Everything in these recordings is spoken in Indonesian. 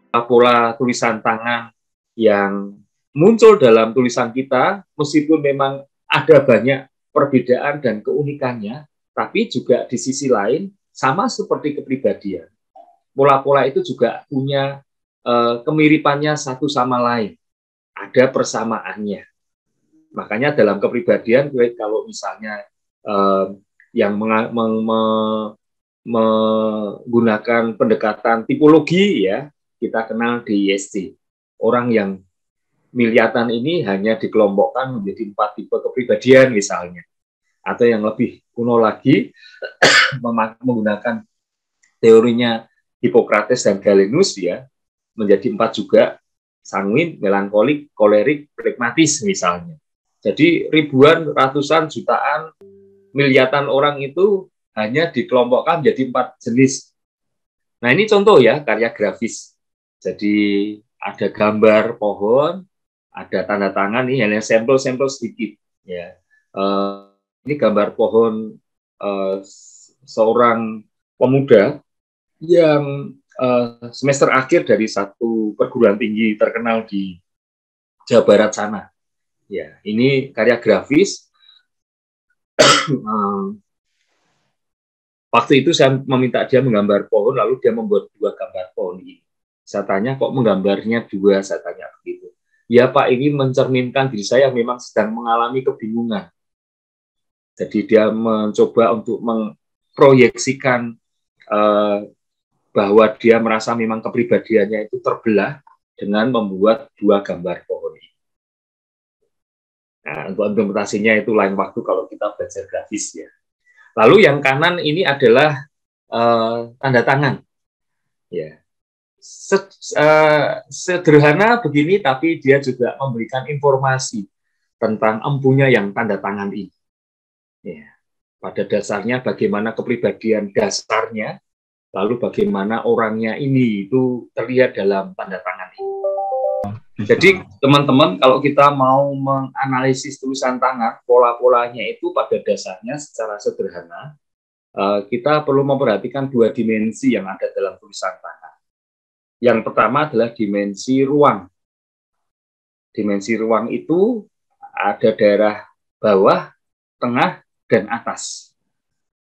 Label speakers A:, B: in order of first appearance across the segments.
A: pola tulisan tangan yang muncul dalam tulisan kita, meskipun memang ada banyak perbedaan dan keunikannya, tapi juga di sisi lain sama seperti kepribadian. Pola-pola itu juga punya kemiripannya satu sama lain, ada persamaannya. Makanya dalam kepribadian, kalau misalnya yang menggunakan pendekatan tipologi, ya kita kenal di IST. Orang yang miliatan ini hanya dikelompokkan menjadi 4 tipe kepribadian misalnya. Atau yang lebih kuno lagi, menggunakan teorinya Hippocrates dan Galenus, ya, menjadi 4 juga, sanguin, melankolik, kolerik, pragmatis misalnya. Jadi ribuan, ratusan, jutaan, miliatan orang itu hanya dikelompokkan menjadi 4 jenis. Nah, ini contoh ya, karya grafis. Jadi ada gambar pohon, ada tanda tangan, ini hanya sampel-sampel sedikit. Ya, ini gambar pohon seorang pemuda yang semester akhir dari satu perguruan tinggi terkenal di Jawa Barat sana. Ya, ini karya grafis. Waktu itu saya meminta dia menggambar pohon, lalu dia membuat 2 gambar pohon ini. Saya tanya, kok menggambarnya 2? Saya tanya begitu. Ya Pak, ini mencerminkan diri saya yang memang sedang mengalami kebingungan. Jadi dia mencoba untuk memproyeksikan bahwa dia merasa memang kepribadiannya itu terbelah dengan membuat 2 gambar pohon ini. Nah, untuk implementasinya itu lain waktu kalau kita belajar grafis, ya. Lalu yang kanan ini adalah tanda tangan. Ya. Sederhana begini, tapi dia juga memberikan informasi tentang empunya yang tanda tangan ini. Ya. Pada dasarnya bagaimana kepribadian dasarnya, lalu bagaimana orangnya ini itu terlihat dalam tanda tangan ini. Jadi teman-teman, kalau kita mau menganalisis tulisan tangan, pola-polanya itu pada dasarnya secara sederhana, kita perlu memperhatikan 2 dimensi yang ada dalam tulisan tangan. Yang pertama adalah dimensi ruang. Dimensi ruang itu ada daerah bawah, tengah, dan atas.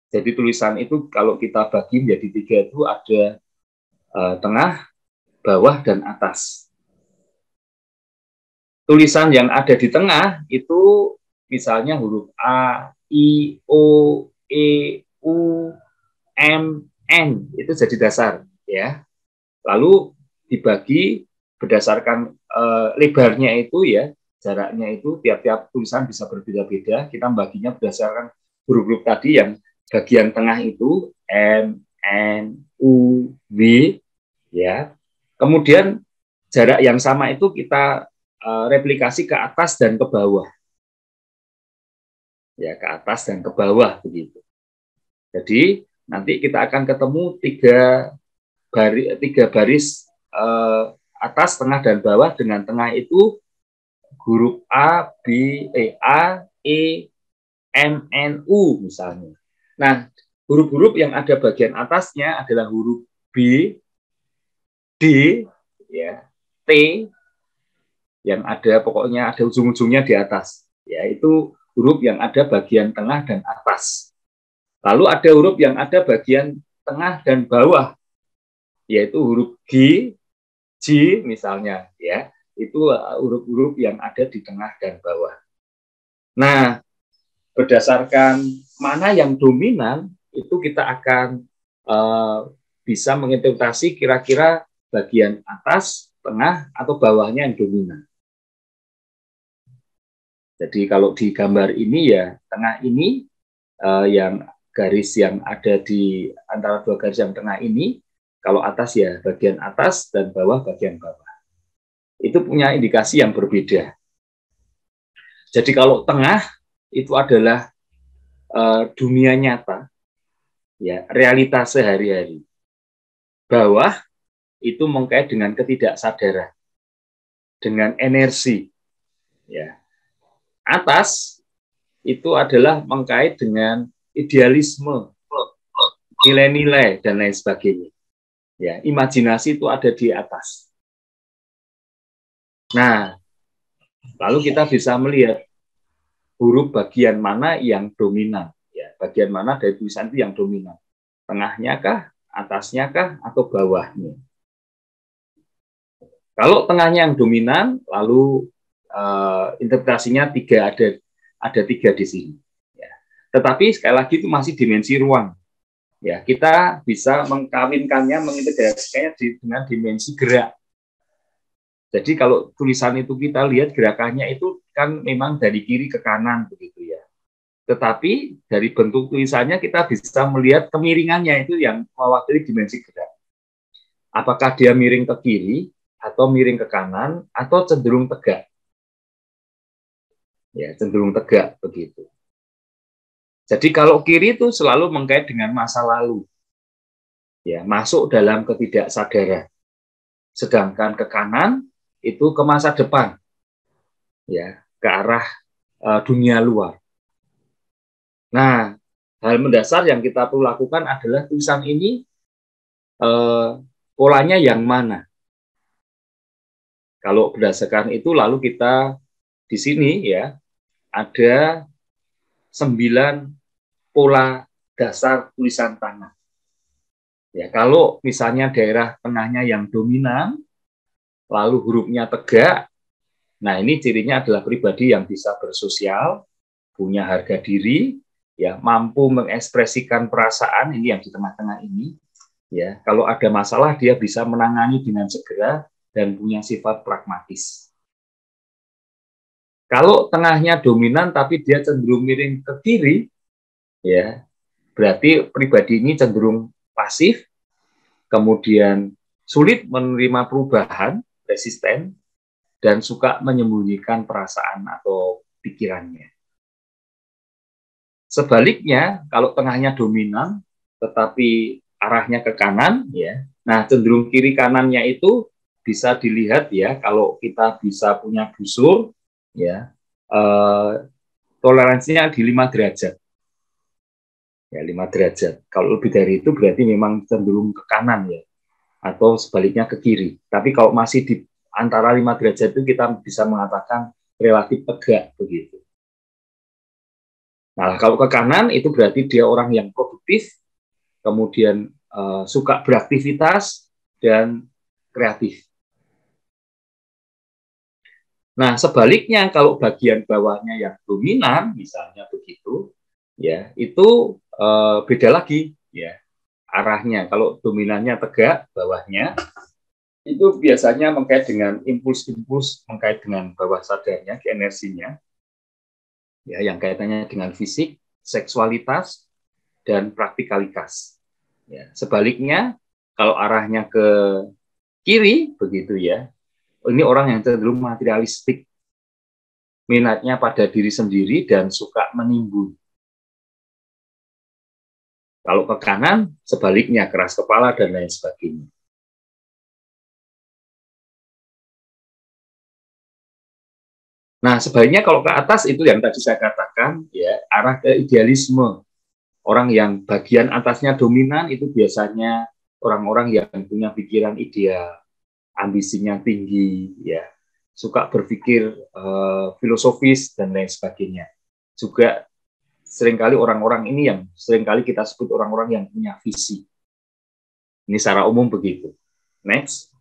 A: Jadi tulisan itu kalau kita bagi menjadi 3 itu ada tengah, bawah, dan atas. Tulisan yang ada di tengah itu misalnya huruf A, I, O, E, U, M, N, itu jadi dasar, ya. Lalu dibagi berdasarkan lebarnya itu, ya, jaraknya itu tiap-tiap tulisan bisa berbeda-beda. Kita membaginya berdasarkan huruf-huruf tadi yang bagian tengah itu M, N, U, W, ya. Kemudian jarak yang sama itu kita replikasi ke atas dan ke bawah. Ya, ke atas dan ke bawah begitu. Jadi nanti kita akan ketemu 3 baris atas, tengah, dan bawah, dengan tengah itu huruf A, B, A, E, M, N, U misalnya. Nah, huruf-huruf yang ada bagian atasnya adalah huruf B, D, ya, T, yang ada pokoknya ada ujung-ujungnya di atas. Ya, itu huruf yang ada bagian tengah dan atas. Lalu ada huruf yang ada bagian tengah dan bawah, yaitu huruf G, J misalnya, ya. Itu huruf-huruf yang ada di tengah dan bawah. Nah, berdasarkan mana yang dominan, itu kita akan bisa menginterpretasi kira-kira bagian atas, tengah, atau bawahnya yang dominan. Jadi kalau di gambar ini, ya, tengah ini yang garis yang ada di antara 2 garis yang tengah ini, kalau atas ya bagian atas dan bawah bagian bawah. Itu punya indikasi yang berbeda. Jadi kalau tengah itu adalah dunia nyata, ya, realitas sehari-hari. Bawah itu mengkait dengan ketidaksadaran, dengan energi, ya. Atas itu adalah mengkait dengan idealisme, nilai-nilai, dan lain sebagainya. Ya, imajinasi itu ada di atas. Nah, lalu kita bisa melihat huruf bagian mana yang dominan, ya, bagian mana dari tulisan itu yang dominan, tengahnya kah, atasnya kah, atau bawahnya. Kalau tengahnya yang dominan, lalu interpretasinya ada tiga di sini. Ya. Tetapi sekali lagi itu masih dimensi ruang. Ya, kita bisa mengkawinkannya, mengintegrasikannya dengan dimensi gerak. Jadi kalau tulisan itu kita lihat gerakannya itu kan memang dari kiri ke kanan begitu ya. Tetapi dari bentuk tulisannya kita bisa melihat kemiringannya itu yang mewakili dimensi gerak. Apakah dia miring ke kiri atau miring ke kanan atau cenderung tegak? Ya, cenderung tegak begitu. Jadi kalau kiri itu selalu mengkait dengan masa lalu. Ya, masuk dalam ketidaksadaran. Sedangkan ke kanan itu ke masa depan. Ya, ke arah dunia luar. Nah, hal mendasar yang kita perlu lakukan adalah tulisan ini polanya yang mana. Kalau berdasarkan itu lalu kita di sini ya ada 9 pola dasar tulisan tangan. Ya, kalau misalnya daerah tengahnya yang dominan, lalu hurufnya tegak, nah ini cirinya adalah pribadi yang bisa bersosial, punya harga diri, ya mampu mengekspresikan perasaan, ini yang di tengah-tengah ini. Ya, kalau ada masalah dia bisa menangani dengan segera dan punya sifat pragmatis. Kalau tengahnya dominan tapi dia cenderung miring ke kiri, ya berarti pribadi ini cenderung pasif, kemudian sulit menerima perubahan, resisten, dan suka menyembunyikan perasaan atau pikirannya. Sebaliknya, kalau tengahnya dominan, tetapi arahnya ke kanan, ya, nah cenderung kiri kanannya itu bisa dilihat ya, kalau kita bisa punya busur, ya, toleransinya di 5 derajat. Ya, 5 derajat. Kalau lebih dari itu berarti memang cenderung ke kanan ya, atau sebaliknya ke kiri. Tapi kalau masih di antara 5 derajat itu kita bisa mengatakan relatif tegak begitu. Nah, kalau ke kanan itu berarti dia orang yang produktif, kemudian suka beraktivitas dan kreatif. Nah, sebaliknya kalau bagian bawahnya yang dominan, misalnya begitu, ya itu beda lagi ya arahnya. Kalau dominannya tegak, bawahnya itu biasanya mengkait dengan impuls-impuls, mengkait dengan bawah sadarnya, energinya, ya yang kaitannya dengan fisik, seksualitas, dan praktikalitas. Ya, sebaliknya, kalau arahnya ke kiri, begitu ya, ini orang yang cenderung materialistik, minatnya pada diri sendiri dan suka menimbun. Kalau ke kanan, sebaliknya keras kepala dan lain sebagainya. Nah, sebaliknya kalau ke atas itu yang tadi saya katakan, ya arah ke idealisme. Orang yang bagian atasnya dominan itu biasanya orang-orang yang punya pikiran ideal, ambisinya tinggi, ya suka berpikir filosofis dan lain sebagainya. Juga seringkali orang-orang ini yang seringkali kita sebut orang-orang yang punya visi. Ini secara umum begitu. Next.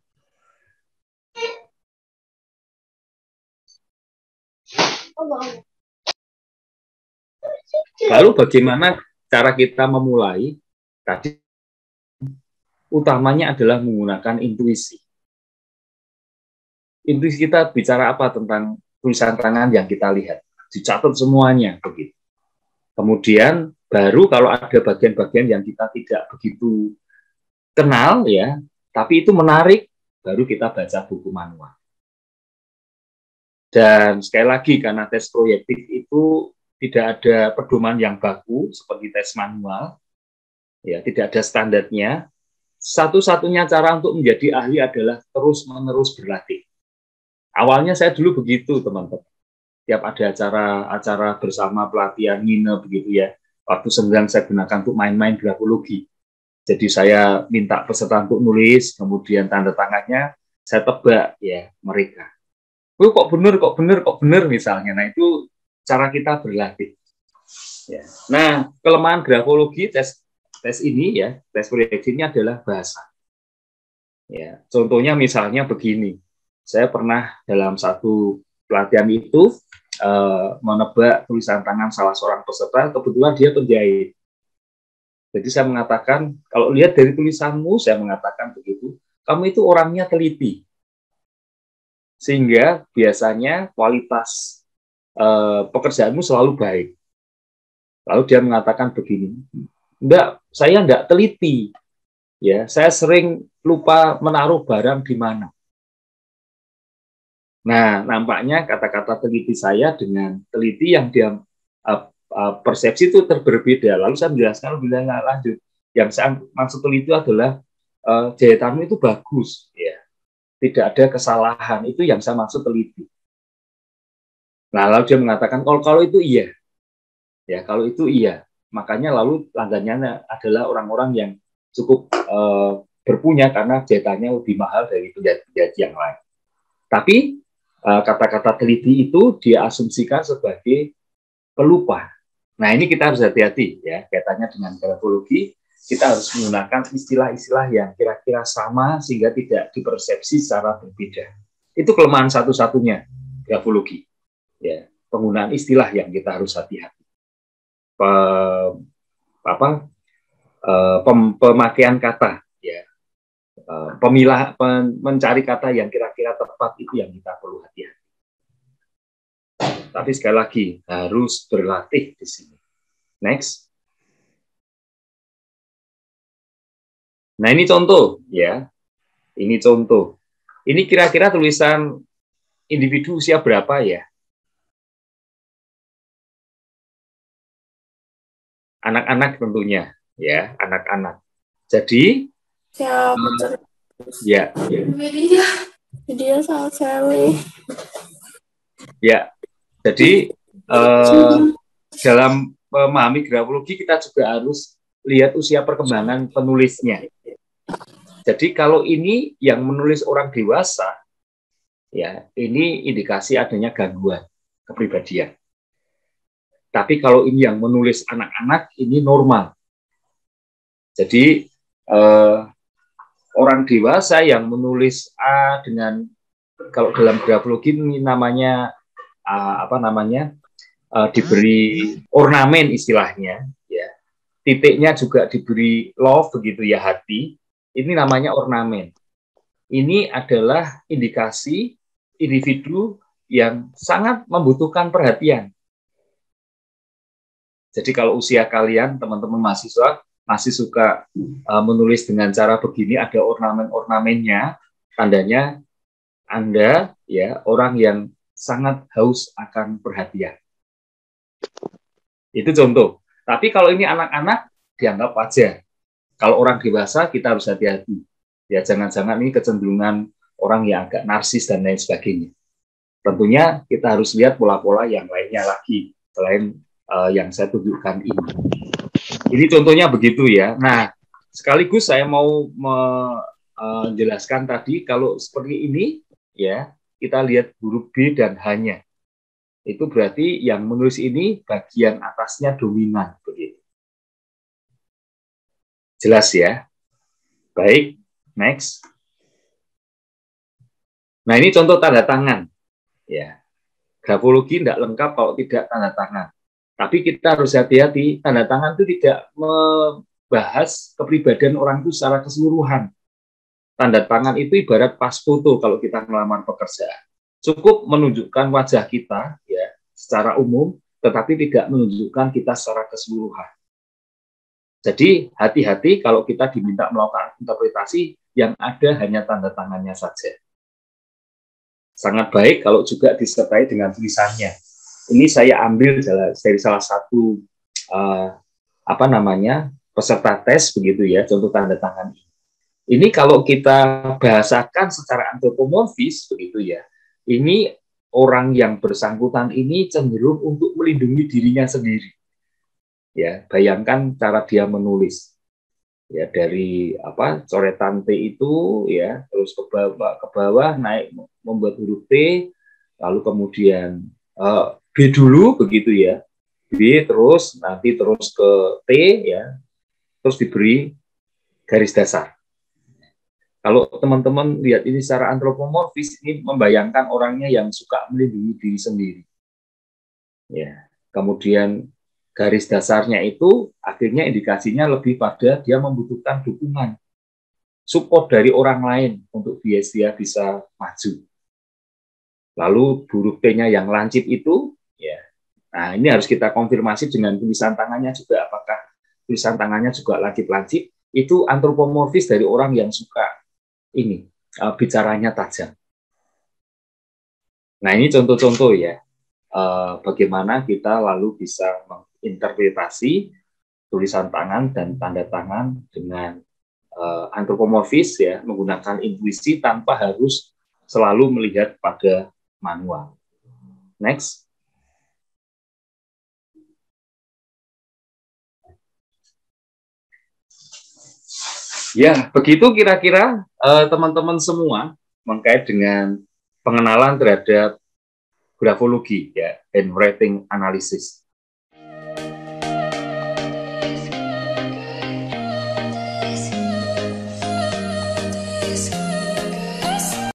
A: Lalu bagaimana cara kita memulai? Tadi utamanya adalah menggunakan intuisi. Intuisi kita bicara apa tentang tulisan tangan yang kita lihat? Dicatat semuanya begitu. Kemudian baru kalau ada bagian-bagian yang kita tidak begitu kenal ya, tapi itu menarik, baru kita baca buku manual. Dan sekali lagi karena tes proyektif itu tidak ada pedoman yang baku seperti tes manual, ya tidak ada standarnya. Satu-satunya cara untuk menjadi ahli adalah terus-menerus berlatih. Awalnya saya dulu begitu, teman-teman. Tiap ada acara bersama pelatihan nginep begitu ya. Waktu senggang saya gunakan untuk main-main grafologi. Jadi saya minta peserta untuk nulis, kemudian tanda tangannya saya tebak ya mereka. Oh, kok bener misalnya. Nah, itu cara kita berlatih. Ya. Nah, kelemahan grafologi tes ini ya, tes proyeksi ini adalah bahasa. Ya, contohnya misalnya begini. Saya pernah dalam satu pelatihan itu menebak tulisan tangan salah seorang peserta, kebetulan dia penjahit. Jadi saya mengatakan, kalau lihat dari tulisanmu, saya mengatakan begitu, kamu itu orangnya teliti. Sehingga biasanya kualitas pekerjaanmu selalu baik. Lalu dia mengatakan begini, enggak, saya enggak teliti. Ya, saya sering lupa menaruh barang di mana. Nah, nampaknya kata-kata teliti saya dengan teliti yang dia persepsi itu berbeda. Lalu saya menjelaskan lebih lanjut. Yang saya maksud teliti adalah jahitanmu itu bagus, ya, tidak ada kesalahan. Itu yang saya maksud teliti. Nah, lalu dia mengatakan kalau itu iya, ya kalau itu iya. Makanya lalu langganannya adalah orang-orang yang cukup berpunya karena jahitannya lebih mahal dari penjahit yang lain. Tapi kata-kata teliti itu diasumsikan sebagai pelupa. Nah, ini kita harus hati-hati ya, kaitannya dengan grafologi. Kita harus menggunakan istilah-istilah yang kira-kira sama sehingga tidak dipersepsi secara berbeda. Itu kelemahan satu-satunya grafologi. Ya, penggunaan istilah yang kita harus hati-hati. Pemakaian kata, ya, mencari kata yang kira-kira tepat itu yang kita perlu hati-hati. Tapi sekali lagi harus berlatih di sini. Next. Nah, ini contoh ya. Ini contoh. Ini kira-kira tulisan individu usia berapa ya? Anak-anak tentunya ya, anak-anak. Jadi ya.
B: Dia sama Sally.
A: Ya. Jadi dalam memahami grafologi kita juga harus lihat usia perkembangan penulisnya. Jadi kalau ini yang menulis orang dewasa, ya ini indikasi adanya gangguan kepribadian. Tapi kalau ini yang menulis anak-anak, ini normal. Jadi orang dewasa yang menulis A dengan, kalau dalam grafologi ini namanya diberi ornamen istilahnya, ya. Titiknya juga diberi love begitu ya, hati. Ini namanya ornamen. Ini adalah indikasi individu yang sangat membutuhkan perhatian. Jadi kalau usia kalian, teman-teman mahasiswa, masih suka menulis dengan cara begini, ada ornamen-ornamennya, tandanya Anda ya orang yang sangat haus akan perhatian. Itu contoh. Tapi kalau ini anak-anak, dianggap wajar. Kalau orang dewasa, kita harus hati-hati. Ya, jangan-jangan ini kecenderungan orang yang agak narsis dan lain sebagainya. Tentunya kita harus lihat pola-pola yang lainnya lagi, selain yang saya tunjukkan ini. Ini contohnya begitu ya. Nah, sekaligus saya mau menjelaskan tadi, kalau seperti ini, ya kita lihat huruf B dan H-nya. Itu berarti yang menulis ini bagian atasnya dominan, begitu. Jelas ya? Baik, next. Nah, ini contoh tanda tangan. Ya, grafologi tidak lengkap kalau tidak tanda tangan. Tapi kita harus hati-hati, tanda tangan itu tidak membahas kepribadian orang itu secara keseluruhan. Tanda tangan itu ibarat pas foto kalau kita melamar pekerjaan. Cukup menunjukkan wajah kita ya secara umum, tetapi tidak menunjukkan kita secara keseluruhan. Jadi hati-hati kalau kita diminta melakukan interpretasi yang ada hanya tanda tangannya saja. Sangat baik kalau juga disertai dengan tulisannya. Ini saya ambil dari salah satu peserta tes begitu ya, contoh tanda tangan ini. Ini kalau kita bahasakan secara antropomorfis begitu ya, ini orang yang bersangkutan ini cenderung untuk melindungi dirinya sendiri. Ya, bayangkan cara dia menulis. Ya, dari coretan T itu ya, terus ke bawah naik membuat huruf T, lalu kemudian B dulu begitu ya, B terus nanti terus ke T ya, terus diberi garis dasar. Kalau teman-teman lihat ini secara antropomorfis, ini membayangkan orangnya yang suka melindungi diri sendiri. Ya, kemudian garis dasarnya itu akhirnya indikasinya lebih pada dia membutuhkan dukungan, support dari orang lain untuk dia bisa maju. Lalu huruf T-nya yang lancip itu, ya, nah ini harus kita konfirmasi dengan tulisan tangannya juga, apakah tulisan tangannya juga lancip-lancip, itu antropomorfis dari orang yang suka ini bicaranya tajam. Nah ini contoh-contoh ya, bagaimana kita lalu bisa menginterpretasi tulisan tangan dan tanda tangan dengan antropomorfis ya, menggunakan intuisi tanpa harus selalu melihat pada manual. Next. Ya, begitu kira-kira teman-teman semua mengkait dengan pengenalan terhadap grafologi ya, handwriting analysis.